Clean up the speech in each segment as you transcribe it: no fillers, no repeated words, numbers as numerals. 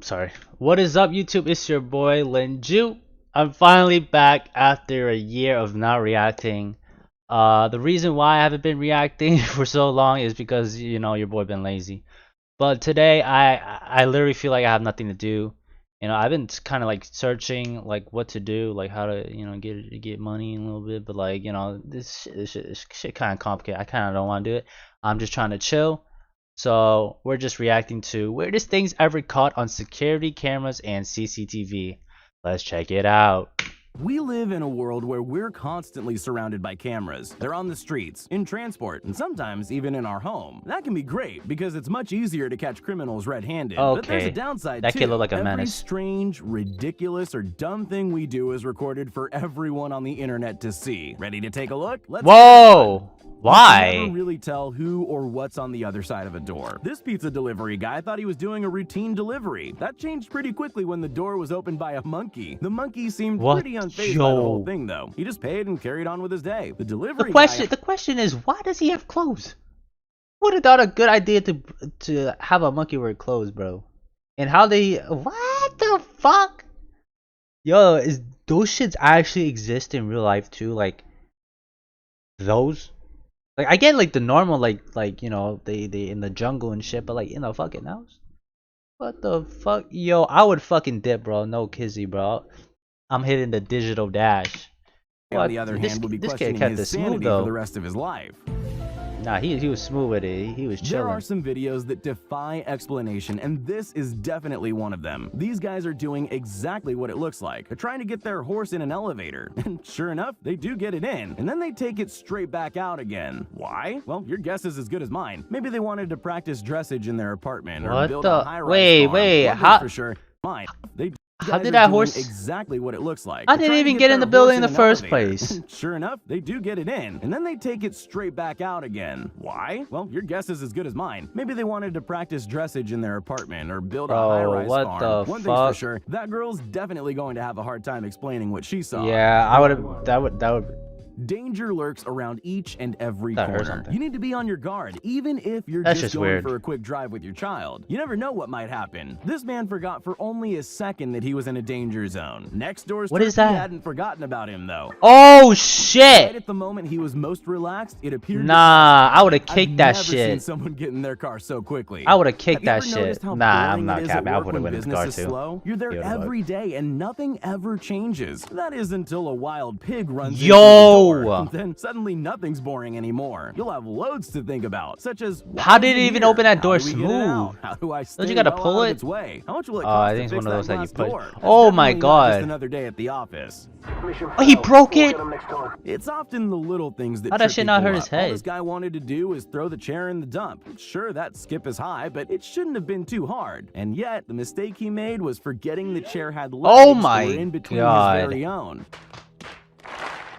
Sorry. What is up, YouTube? It's your boy Linju. I'm finally back after a year of not reacting. The reason why I haven't been reacting for so long is because your boy been lazy. But today I literally feel like I have nothing to do. I've been kind of like searching like what to do, like how to get money a little bit. But like this shit kind of complicated. I kind of don't want to do it. I'm just trying to chill. So we're just reacting to weirdest things ever caught on security cameras and CCTV. Let's check it out. We live in a world where we're constantly surrounded by cameras. They're on the streets, in transport, and sometimes even in our home. That can be great because it's much easier to catch criminals red-handed. Okay. But there's a downside that too. Kid look like a Every menace. strange, ridiculous, or dumb thing we do is recorded for everyone on the internet to see. Ready to take a look? Whoa! Why? You can never really tell who or what's on the other side of a door. This pizza delivery guy thought he was doing a routine delivery. That changed pretty quickly when the door was opened by a monkey. The monkey seemed pretty unfazed by the whole thing, though. He just paid and carried on with his day. The question is, why does he have clothes? Would have thought a good idea to have a monkey wear clothes, bro. And what the fuck? Yo, those shits actually exist in real life too? Like those? Like I get like the normal they in the jungle and shit, but like in the fucking house, what the fuck? Yo, I would fucking dip, bro. No kizzy, bro. I'm hitting the digital dash. On the other hand, would be questioning his sanity for the rest of his life. Nah, he was smooth with it. He was chilling. There are some videos that defy explanation, and this is definitely one of them. These guys are doing exactly what it looks like. They're trying to get their horse in an elevator, and sure enough, they do get it in, and then they take it straight back out again. Why? Well, your guess is as good as mine. Maybe they wanted to practice dressage in their apartment or build a high-rise farm. Wait, how? For sure, mine. How did that horse exactly what it looks like? I didn't even get in the building in the first place. Sure enough, they do get it in, and then they take it straight back out again. Why? Well, your guess is as good as mine. Maybe they wanted to practice dressage in their apartment or build a high-rise farm. One thing's for sure, that girl's definitely going to have a hard time explaining what she saw. Yeah, I would have. That would. Danger lurks around each and every corner. You need to be on your guard, even if you're just going weird. for a quick drive with your child. You never know what might happen. This man forgot for only a second that he was in a danger zone. Next door's turkey hadn't forgotten about him, though. Oh, shit! Right at the moment he was most relaxed, it appeared I would have kicked that shit. I've never seen someone get in their car so quickly. I would have kicked that shit. Nah, I'm not capping. I would have went in the car, too. Slow? You're there every day, and nothing ever changes. That is until a wild pig runs into the door. Then suddenly nothing's boring anymore. You'll have loads to think about, such as how did it even open that door smooth? How do I stay Don't you gotta pull it? How much will it cost I think it's one of those that you push. Oh my god. Just another day at the office. Oh, he broke it? It's often the little things that how that shit not hurt his head? All this guy wanted to do is throw the chair in the dump. Sure, that skip is high, but it shouldn't have been too hard. And yet, the mistake he made was forgetting the chair had legs that were in between his very own.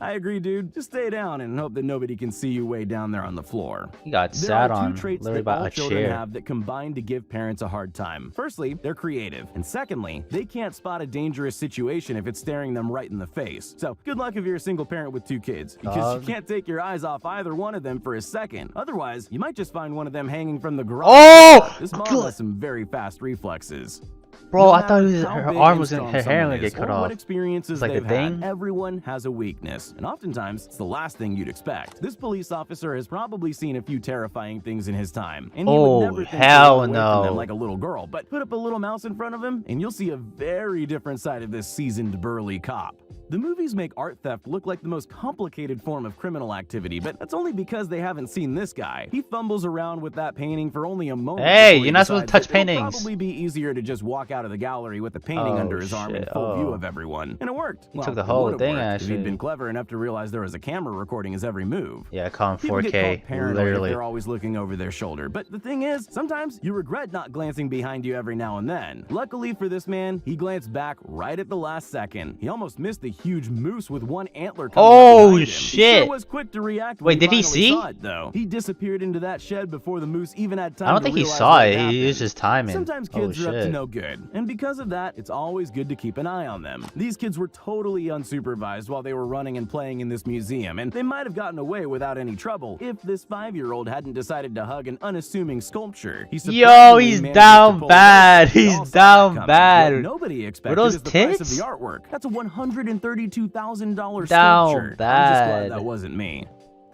I agree, dude. Just stay down and hope that nobody can see you way down there on the floor. He got sat on literally by a chair. Children have that combine to give parents a hard time. Firstly, they're creative. And secondly, they can't spot a dangerous situation if it's staring them right in the face. So good luck if you're a single parent with 2 kids, because you can't take your eyes off either one of them for a second. Otherwise, you might just find one of them hanging from the garage. Oh! This mom has some very fast reflexes. Bro, I thought her arm was her hair would get cut off. What experiences like they've had, everyone has a weakness, and oftentimes it's the last thing you'd expect. This police officer has probably seen a few terrifying things in his time, and he would never think hell from no, them like a little girl. But put up a little mouse in front of him, and you'll see a very different side of this seasoned burly cop. The movies make art theft look like the most complicated form of criminal activity, but that's only because they haven't seen this guy. He fumbles around with that painting for only a moment. Hey, you're not supposed to touch paintings. It'll probably be easier to just walk out of the gallery with the painting under his arm in full view of everyone. And it worked. Well, took the whole thing, actually. If he'd been clever enough to realize there was a camera recording his every move. Yeah, call him 4K, literally. They're always looking over their shoulder. But the thing is, sometimes you regret not glancing behind you every now and then. Luckily for this man, he glanced back right at the last second. He almost missed the huge moose with one antler coming Oh, behind him. shit. He sure was quick to react when Wait, did he finally see? saw it, though. He disappeared into that shed before the moose even had time I don't to think he realize saw what it. had He used happened. his timing. Sometimes Oh, kids are up to shit. no good, and because of that, it's always good to keep an eye on them. These kids were totally unsupervised while they were running and playing in this museum, and they might have gotten away without any trouble if this 5-year-old hadn't decided to hug an unassuming sculpture. He Yo, surprisingly he's managed to down pull it bad. off. They He's all saw that down coming. bad. What nobody expected those is the price of tits? the artwork. That's a $132,000 Down sculpture. I'm just bad. glad that wasn't me.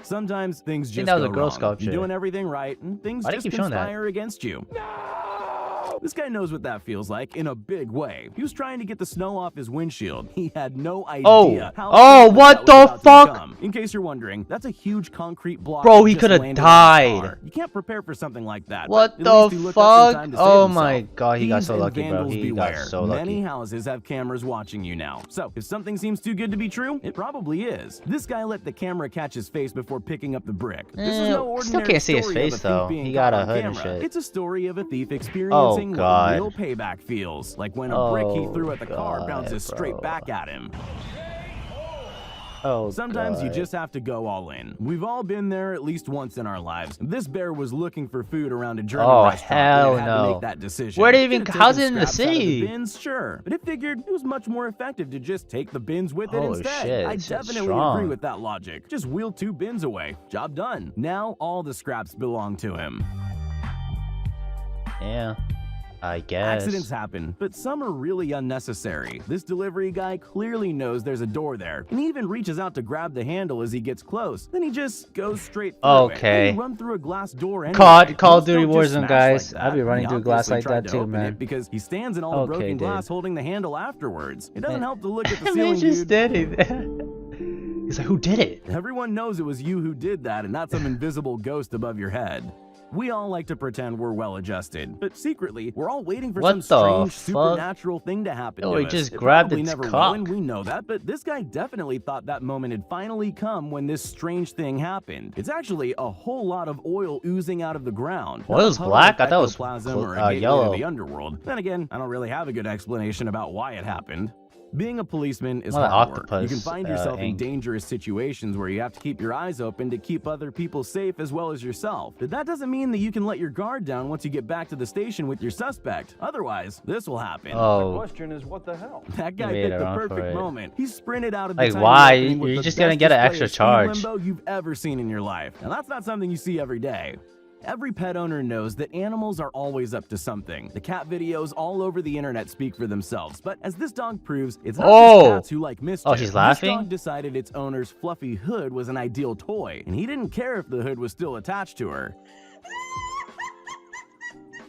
Sometimes things just that was go a girl wrong. sculpture. You're doing everything right, and things Why do you just keep showing that? conspire against you. This guy knows what that feels like in a big way. He was trying to get the snow off his windshield. He had no idea how Oh, quickly what that was about the to fuck? become. In case you're wondering, that's a huge concrete block. Bro, that he just coulda landed on his died. car. You can't prepare for something like that. What but at least he the looked up in fuck? time to save Oh himself. my god, he got Thieves so and lucky, bro. vandals He beware. got so lucky. Many houses have cameras watching you now. So, if something seems too good to be true, it probably is. This guy let the camera catch his face before picking up the brick. This is no ordinary still can't see his story of a face, thief though. being He got caught a on hood and camera. shit. It's a story of a thief experiencing what God. real payback feels like when a brick he Oh, threw at the car God, bounces straight bro. back at him. Oh, Sometimes you God. just have to go all in. We've all been there at least once in our lives. This bear was looking for food around a German Oh, restaurant hell and it had to no. make that decision. Where did it It even- could've how's taken it in the scraps out of city? bins, sure, but it figured it was much more effective to just take the bins with it Holy instead. shit, I it's definitely strong. agree with that logic. Just wheel 2 bins away. Job done. Now all the scraps belong to him. Yeah, I guess. Accidents happen, but some are really unnecessary. This delivery guy clearly knows there's a door there, and he even reaches out to grab the handle as he gets close. Then he just goes straight through Okay. it. And run through a glass door anyway. Call of Most Duty don't just Warzone, smash guys. like I'd be that. running He through glass obviously like tried that to too, open man. it because he stands in all the Okay, broken dude. glass holding the handle afterwards. It doesn't Man. help to look at the Man ceiling, just dude. did it. He's like, who did it? Everyone knows it was you who did that and not some invisible ghost above your head. We all like to pretend we're well-adjusted, but secretly, we're all waiting for What some the strange fuck? supernatural thing to happen Oh, to he us. just It grabbed probably its never will, cock. and we know that, but this guy definitely thought that moment had finally come when this strange thing happened. It's actually a whole lot of oil oozing out of the ground. Not a Oil's puddle black? of I thought it was ectoplasm or a gateway to yellow. the underworld. Then again, I don't really have a good explanation about why it happened. Being a policeman is More like hard work. octopus, You can find yourself in ink. dangerous situations where you have to keep your eyes open to keep other people safe as well as yourself. But that doesn't mean that you can let your guard down once you get back to the station with your suspect. Otherwise, this will happen. The Oh, question is, what the hell? That guy made picked it the on for perfect it. moment. He sprinted out of the Like, tiny why? opening with You're the just gonna best get an display extra of speed charge. limbo you've ever seen in your life. And that's not something you see every day. Every pet owner knows that animals are always up to something. The cat videos all over the internet speak for themselves, but as this dog proves, it's not Oh! just cats who like mischief. Oh, she's laughing? This dog decided its owner's fluffy hood was an ideal toy, and he didn't care if the hood was still attached to her.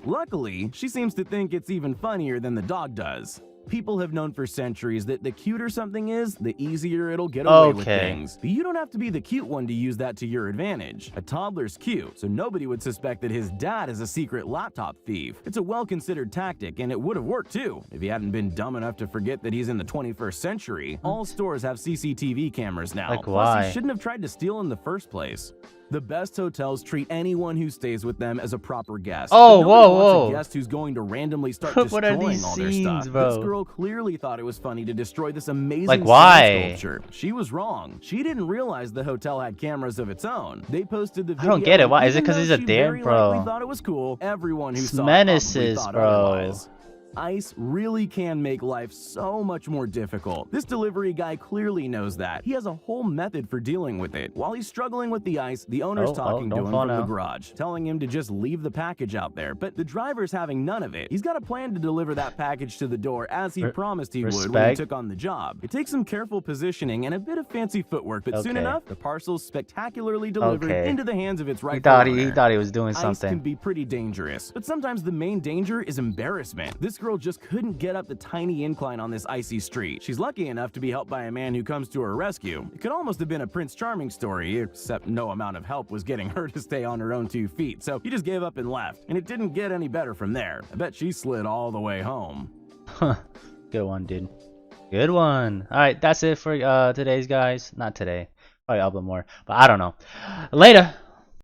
Luckily, she seems to think it's even funnier than the dog does. People have known for centuries that the cuter something is, the easier it'll get away with Okay. things. But you don't have to be the cute one to use that to your advantage. A toddler's cute, so nobody would suspect that his dad is a secret laptop thief. It's a well-considered tactic, and it would have worked too, if he hadn't been dumb enough to forget that he's in the 21st century. All stores have CCTV cameras now. Like, Plus, why? he shouldn't have tried to steal in the first place. The best hotels treat anyone who stays with them as a proper guest. Oh, But nobody whoa, wants whoa. a guest who's going to randomly start What are destroying these all their scenes, stuff. bro? This girl clearly thought it was funny to destroy this amazing Like, sand why? sculpture. She was wrong. She didn't realize the hotel had cameras of its own. They posted the I video. don't get it. Why? and Is it even 'cause though he's a she dare, very bro? likely thought it was cool. Everyone who It's saw it probably menaces, thought bro. otherwise. Ice really can make life so much more difficult. This delivery guy clearly knows that. He has a whole method for dealing with it. While he's struggling with the ice, the owner's Oh, talking to don't him fall from the now. garage, telling him to just leave the package out there. But the driver's having none of it. He's got a plan to deliver that package to the door as he promised he would when he respect. took on the job. It takes some careful positioning and a bit of fancy footwork, but soon Okay. enough, the parcel's spectacularly delivered Okay. into the hands of its He rightful thought owner. he thought he was doing Ice can something. be pretty dangerous, but sometimes the main danger is embarrassment. This girl just couldn't get up the tiny incline on this icy street. She's lucky enough to be helped by a man who comes to her rescue. It could almost have been a Prince Charming story, except no amount of help was getting her to stay on her own 2 feet, so he just gave up and left. And it didn't get any better from there. I bet she slid all the way home. Huh. Good one, dude. Good one. Alright, that's it for today's guys. Not today. Probably upload more. But I don't know. Later.